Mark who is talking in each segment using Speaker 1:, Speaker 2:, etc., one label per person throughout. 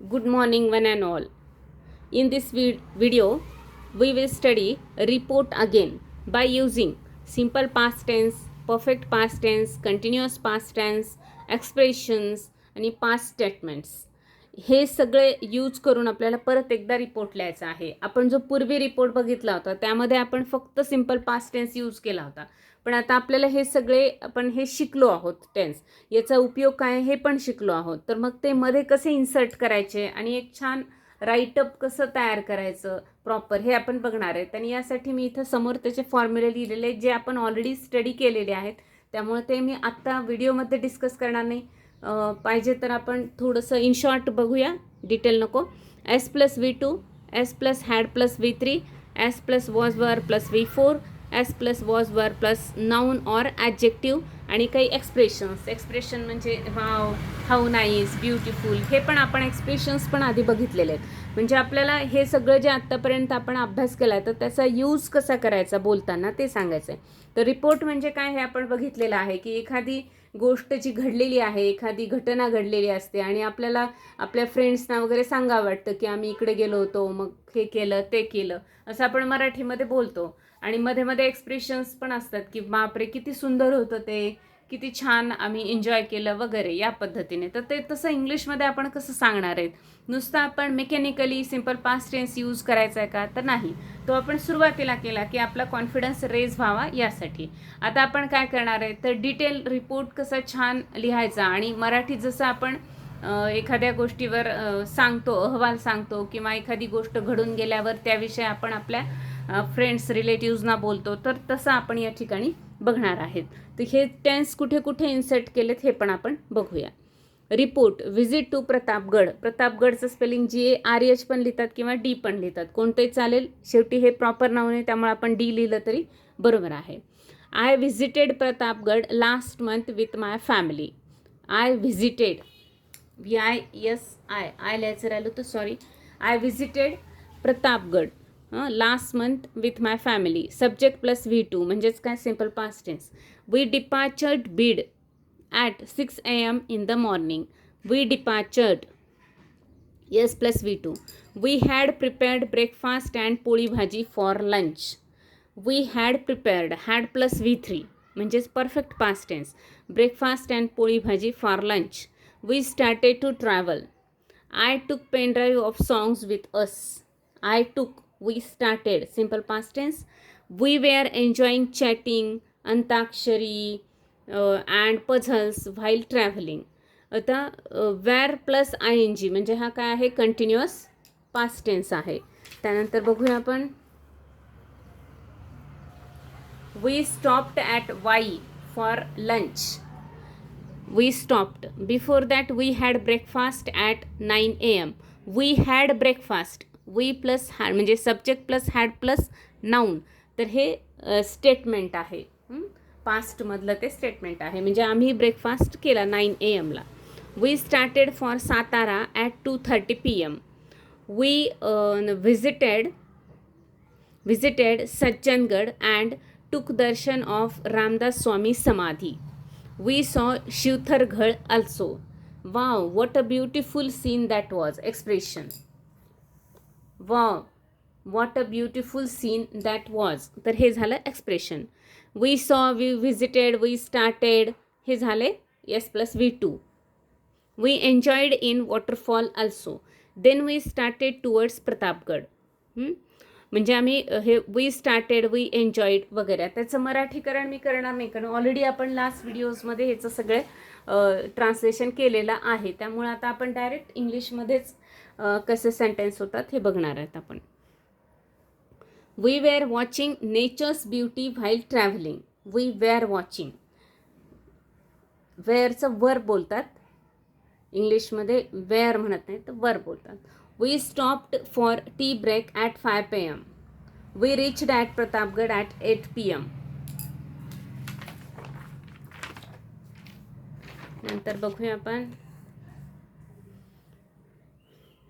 Speaker 1: Good morning, one and all. In this video, we will study report again by using simple past tense, perfect past tense, continuous past tense, expressions आणि past statements. हे सगळे use करून आपल्याला परत एकदा report लिहायचा आहे. आपण जो पूर्वी रिपोर्ट बघितला होता त्यामध्ये आपण फक्त सिम्पल पास्ट टेन्स यूज केला होता. पण आता आपल्याला हे सगळे आपण हे शिकलो आहोत टेन्स. याचा उपयोग काय हे पण शिकलो आहोत. तर मग ते मध्ये कसे इन्सर्ट करायचे आणि एक छान राईटअप कसं तयार करायचं प्रॉपर हे आपण बघणार आहेत. आणि यासाठी मी इथं समोर त्याचे फॉर्म्युले लिहिलेले आहेत जे आपण ऑलरेडी स्टडी केलेले आहेत. त्यामुळे ते मी आत्ता व्हिडिओमध्ये डिस्कस करणार नाही. पाहिजे तर आपण थोडंसं इन शॉर्ट बघूया, डिटेल नको. S plus V2, S plus had plus V3, S plus was were plus V4, S plus was were plus noun or adjective आणि काही एक्सप्रेशन म्हणजे वाव, हाऊ नाईस, ब्युटिफुल, हे पण आपण एक्सप्रेशन्स पण आधी बघितलेले आहेत. म्हणजे आपल्याला हे सगळं जे आत्तापर्यंत आपण अभ्यास केला आहे तर त्याचा यूज कसा करायचा बोलताना ते सांगायचं आहे. तर रिपोर्ट म्हणजे काय हे आपण बघितलेलं आहे की एखादी गोष्ट जी घडलेली आहे, एखादी घटना घडलेली असते आणि आपल्याला आपल्या फ्रेंड्सना वगैरे सांगावं वाटतं की आम्ही इकडे गेलो होतो, मग हे केलं ते केलं, असं आपण मराठीमध्ये बोलतो. आणि मध्ये मध्ये एक्सप्रेशन्स पण असतात की बापरे किती सुंदर होतं ते, किती छान आम्ही एन्जॉय केलं वगैरे या पद्धतीने. तर ते तसं इंग्लिशमध्ये आपण कसं सांगणार आहेत? नुसतं आपण mechanically simple past tense use करायचा आहे का? तर नाही. तो आपण सुरुवातीला केला की आपला कॉन्फिडन्स रेज व्हावा यासाठी. आता आपण काय करणार आहे तर डिटेल रिपोर्ट कसा छान लिहायचा आणि मराठीत जसं आपण एखाद्या गोष्टीवर सांगतो, अहवाल सांगतो किंवा एखादी गोष्ट घडून गेल्यावर त्याविषयी आपण आपल्या फ्रेंड्स रिलेटिव्हजना बोलतो, तर तसं आपण या ठिकाणी बघणार आहेत. तर हे टेन्स कुठे कुठे इन्सर्ट केलेत हे पण आपण बघूया. Report visit to Pratapgarh. प्रतापगडचं स्पेलिंग GARH पण लिहितात किंवा D पण लिहितात, कोणतंही चालेल. शेवटी हे प्रॉपर नाव आहे त्यामुळे आपण D लिहिलं तरी बरोबर आहे. I visited Pratapgarh last month with my family. I visited, VISI लिहायचं राहिलं तर sorry. I visited Pratapgarh last month with my family. Subject plus V2 म्हणजेच काय simple past tense. We departured Beed at 6 a.m. in the morning. We departed. Yes plus V2. We had prepared breakfast and poli bhaji for lunch. We had prepared, had plus V3 म्हणजेच perfect past tense. Breakfast and poli bhaji for lunch. We started to travel. I took pen drive of songs with us. I took, we started, simple past tense. We were enjoying chatting, antakshari and puzzles while travelling. आता wear plus ING म्हणजे हा काय आहे, continuous past tense आहे. त्यानंतर बघूया आपण. We stopped at Wai for lunch. We stopped. Before that we had breakfast at 9 AM. We had breakfast. We plus had म्हणजे subject plus had plus noun. तर हे स्टेटमेंट आहे, पास्टमधलं ते स्टेटमेंट आहे. म्हणजे आम्ही ब्रेकफास्ट केला 9 AM ला. We started for Satara at 2:30 PM. We visited Sajjangad and took darshan of Ramdas Swami samadhi. We saw Shivtharghal also. Wow, what a beautiful scene that was. Expression. Wow, what a beautiful scene that was. तर हे झालं expression. We saw, we visited, we started हे झाले S plus V2. We enjoyed in waterfall also. Then we started towards Pratapgarh. म्हणजे आम्ही हे we started, we enjoyed वगैरे. त्याचं मराठीकरण मी करणार नाही कारण ऑलरेडी आपण लास्ट व्हिडिओजमध्ये ह्याचं सगळे ट्रान्सलेशन केलेलं आहे. त्यामुळे आता आपण डायरेक्ट इंग्लिशमध्येच कसे सेंटेन्स होतात हे बघणार आहेत आपण. We were watching nature's beauty while traveling. We were watching. वेअरचं वर बोलतात इंग्लिशमध्ये, वेअर म्हणत नाही तर वर बोलतात. We stopped for tea break at 5 PM. We reached at Pratapgad at 8 PM. नंतर बघूया आपण.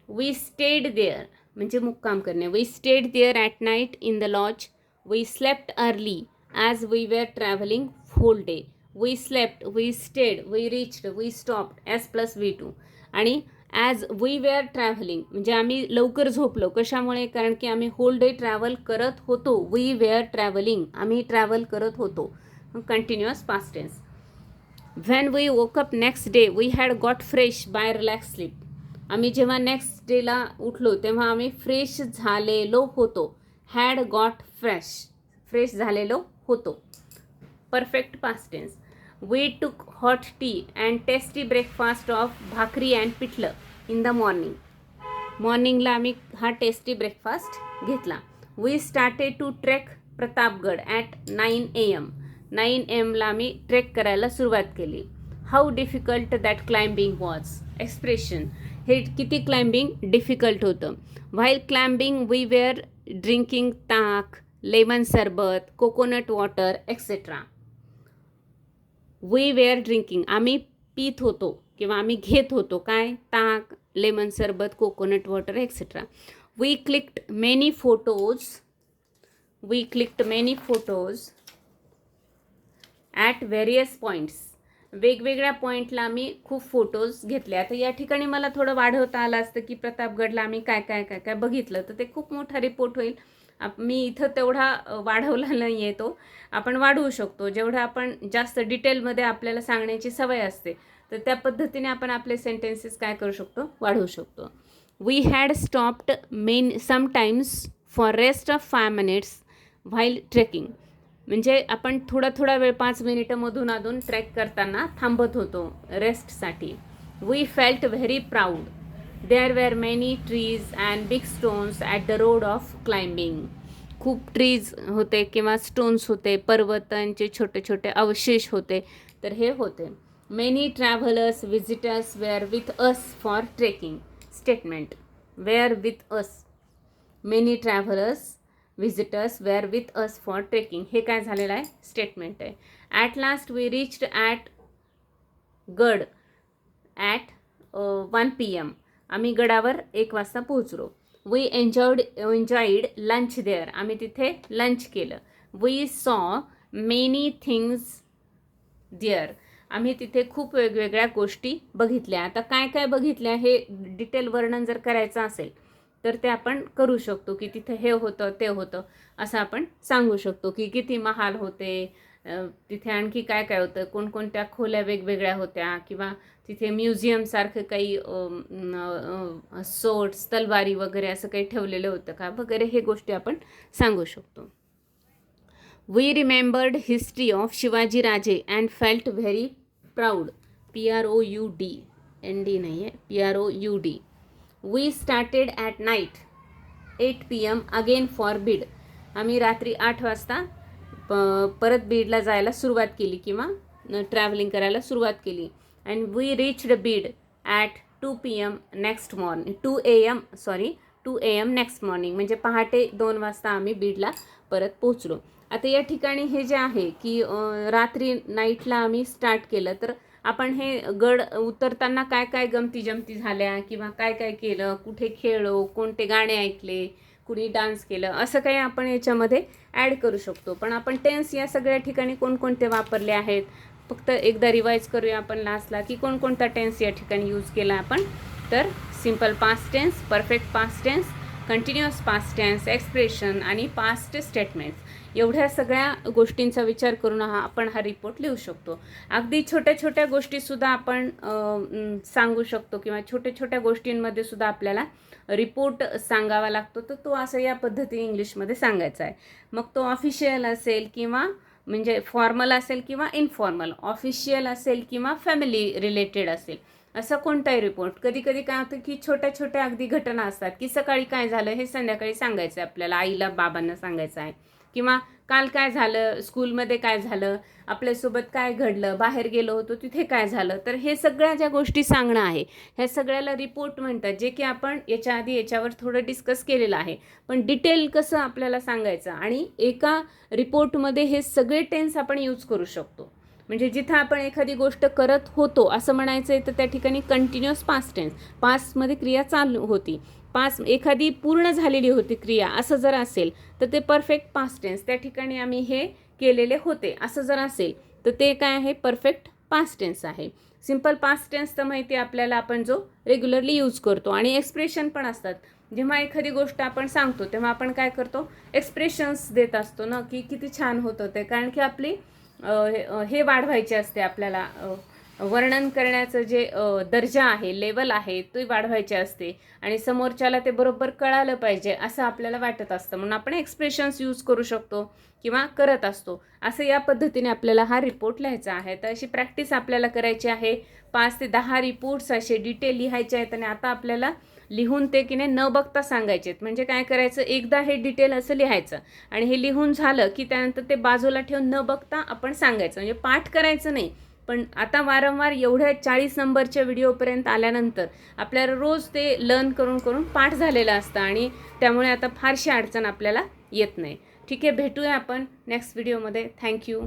Speaker 1: We stayed there म्हणजे मुक्काम करणे. We stayed there at night in the lodge. We slept early as we were travelling whole day. We slept, we stayed, we reached, we stopped S plus V2. आणि as we were travelling म्हणजे आम्ही लवकर झोपलो. कशामुळे? कारण की आम्ही hole day travel करत होतो. वी वेअर ट्रॅव्हलिंग, आम्ही ट्रॅव्हल करत होतो. Continuous past tense. When we woke up next day we had got fresh by relax sleep. आम्ही जेव्हा नेक्स्ट डेला उठलो तेव्हा आम्ही फ्रेश झालेलो होतो. हॅड गॉट फ्रेश झालेलो होतो. Perfect past tense. We took hot tea and tasty breakfast of bhakri and pithla in the morning. मॉर्निंगला आम्ही हा टेस्टी ब्रेकफास्ट घेतला. We started to trek Pratapgad at 9 AM. 9 AM आम्ही ट्रेक करायला सुरुवात केली. How difficult that climbing was. Expression, हे किती क्लाइम्बिंग डिफिकल्ट होतं. While climbing we were drinking taak, lemon sharbat, coconut water etcetera. We were drinking, आम्ही पीत होतो किंवा आम्ही घेत होतो काय? Taak, lemon sharbat, coconut water etcetera. We clicked many photos at various points. वेगवेगळ्या पॉईंटला आम्ही खूप फोटोज घेतले. आता या ठिकाणी मला थोडं वाढवता आलं असतं की प्रतापगडला आम्ही काय काय काय काय बघितलं, तर ते खूप मोठा रिपोर्ट होईल. मी इथं तेवढा वाढवला नाही आहे तो. आपण वाढवू शकतो. जेवढं आपण जास्त डिटेलमध्ये आपल्याला सांगण्याची सवय असते तर त्या पद्धतीने आपण आपले सेंटेन्सेस काय करू शकतो? वाढवू शकतो. We had stopped sometimes for rest of 5 minutes while trekking. म्हणजे आपण थोडा वेळ 5 मिनिटं मधून अधून ट्रेक करताना थांबत होतो रेस्टसाठी. We felt very proud. There were many trees and big stones at the road of climbing. खूप ट्रीज होते किंवा स्टोन्स होते, पर्वतांचे छोटे छोटे अवशेष होते, तर हे होते. Many travellers visitors were with us for trekking. Statement, were with us. Many travellers visitors were with us for trekking, हे काय झालेलं आहे? स्टेटमेंट आहे. At last we reached at gad at 1 PM. आम्ही गडावर 1 वाजता पोहोचलो. We enjoyed lunch there. आम्ही तिथे लंच केलं. वी सॉ मेनी थिंग्स देअर. आम्ही तिथे खूप वेगवेगळ्या गोष्टी बघितल्या. आता काय काय बघितल्या हे डिटेल वर्णन जर करायचं असेल तर ते आपण करू शकतो की तिथे हे होतं ते होतं असं आपण सांगू शकतो की किती महाल होते, तिथे आणखी काय काय होतं, कोणकोणत्या खोल्या वेगवेगळ्या होत्या, किंवा तिथे म्युझियमसारखं काही सोट्स, तलवारी वगैरे असं काही ठेवलेलं होतं का वगैरे, हे गोष्टी आपण सांगू शकतो. We remembered history of Shivaji Raje and felt very proud. PROUD, ND नाही आहे, PROUD. We started at night 8 PM again for Beed. आम्ही रात्री 8 वाजता परत बीडला जायला सुरुवात केली किंवा ट्रॅव्हलिंग करायला सुरुवात केली. And we reached Beed at 2 PM next morning 2 AM next morning. म्हणजे पहाटे 2 वाजता आम्ही बीडला परत पोहोचलो. आता या ठिकाणी हे जे आहे की रात्री नाईटला आम्ही स्टार्ट केलं, तर आपण हे गड उतरताना काय काय गमती जमती झाल्या किंवा काय काय केलं, कुठे खेळलो, कोणते गाणे ऐकले, कुणी डान्स केलं, असं काही आपण याच्यामध्ये ॲड करू शकतो. पण आपण टेन्स या सगळ्या ठिकाणी कोणकोणते वापरले आहेत फक्त एकदा रिवाईज करूया आपण लास्टला की कोणकोणता टेन्स या ठिकाणी यूज केला आपण. तर simple past tense, perfect past tense, continuous past tense, expression आणि पास्ट स्टेटमेंट्स, एवढ्या सगळ्या गोष्टींचा विचार करून आपण हा रिपोर्ट लिहू शकतो. अगदी छोट्या छोट्या गोष्टीसुद्धा आपण सांगू शकतो किंवा छोट्या छोट्या गोष्टींमध्ये सुद्धा आपल्याला रिपोर्ट सांगावा लागतो, तर तो असं या पद्धतीने इंग्लिशमध्ये सांगायचा आहे. मग तो ऑफिशियल असेल किंवा म्हणजे फॉर्मल असेल किंवा इनफॉर्मल, ऑफिशियल असेल किंवा फॅमिली रिलेटेड असेल, असं कोणताही रिपोर्ट. कधी कधी काय होतं की छोट्या छोट्या अगदी घटना असतात की सकाळी काय झालं हे संध्याकाळी सांगायचं आहे आपल्याला, आईला बाबांना सांगायचं आहे, किंवा काल काय झालं, स्कूलमध्ये काय झालं, आपल्यासोबत काय घडलं, बाहेर गेलो होतो तिथे काय झालं, तर हे सगळ्या ज्या गोष्टी सांगणं आहे ह्या सगळ्याला रिपोर्ट म्हणतात. जे की आपण याच्या आधी याच्यावर थोडं डिस्कस केलेलं आहे, पण डिटेल कसं आपल्याला सांगायचं आणि एका रिपोर्टमध्ये हे सगळे टेन्स आपण यूज करू शकतो. म्हणजे जिथं आपण एखादी गोष्ट करत होतो असं म्हणायचं आहे तर त्या ठिकाणी कंटिन्युअस पास्ट टेन्स, पास्टमध्ये क्रिया चालू होती, एखादी पूर्ण झालेली होती क्रिया असं जर असेल तर ते परफेक्ट पास्ट टेन्स, त्या ठिकाणी आम्ही हे केलेले होते असं जर असेल तर ते काय आहे? परफेक्ट पास्ट टेन्स आहे. सिंपल पास्ट टेन्स तर माहिती आहे आपल्याला, आपण जो रेग्युलरली यूज करतो. आणि एक्सप्रेशन पण असतात. जेव्हा एखादी गोष्ट आपण सांगतो तेव्हा आपण काय करतो, एक्सप्रेशन्स देत असतो ना, की किती छान होतं ते. कारण की आपली हे वाढवायचे असते आपल्याला, वर्णन करण्याचं जे दर्जा आहे, लेवल आहे, ते वाढवायचे असते. आणि समोरच्याला ते बरोबर कळालं पाहिजे असं आपल्याला वाटत असतं. म्हणून आपण एक्सप्रेशन्स यूज करू शकतो किंवा करत असतो. असं या पद्धतीने आपल्याला हा रिपोर्ट लिहायचा आहे. तर अशी प्रॅक्टिस आपल्याला करायची आहे. 5 ते 10 रिपोर्ट्स असे डिटेल लिहायचे आहेत. आणि आता आपल्याला लिहून ते की नाही न बघता सांगायचे आहेत. म्हणजे काय करायचं, एकदा हे डिटेल असं लिहायचं आणि हे लिहून झालं की त्यानंतर ते बाजूला ठेवून न बघता आपण सांगायचं. म्हणजे पाठ करायचं नाही, पण आता वारंवार एवढ्या 40 नंबरच्या व्हिडिओपर्यंत आल्यानंतर आपल्याला रोज ते लर्न करून करून पाठ झालेलं असतं आणि त्यामुळे आता फारशी अडचण आपल्याला येत नाही. ठीक आहे, भेटूया आपण नेक्स्ट व्हिडिओमध्ये. थँक्यू.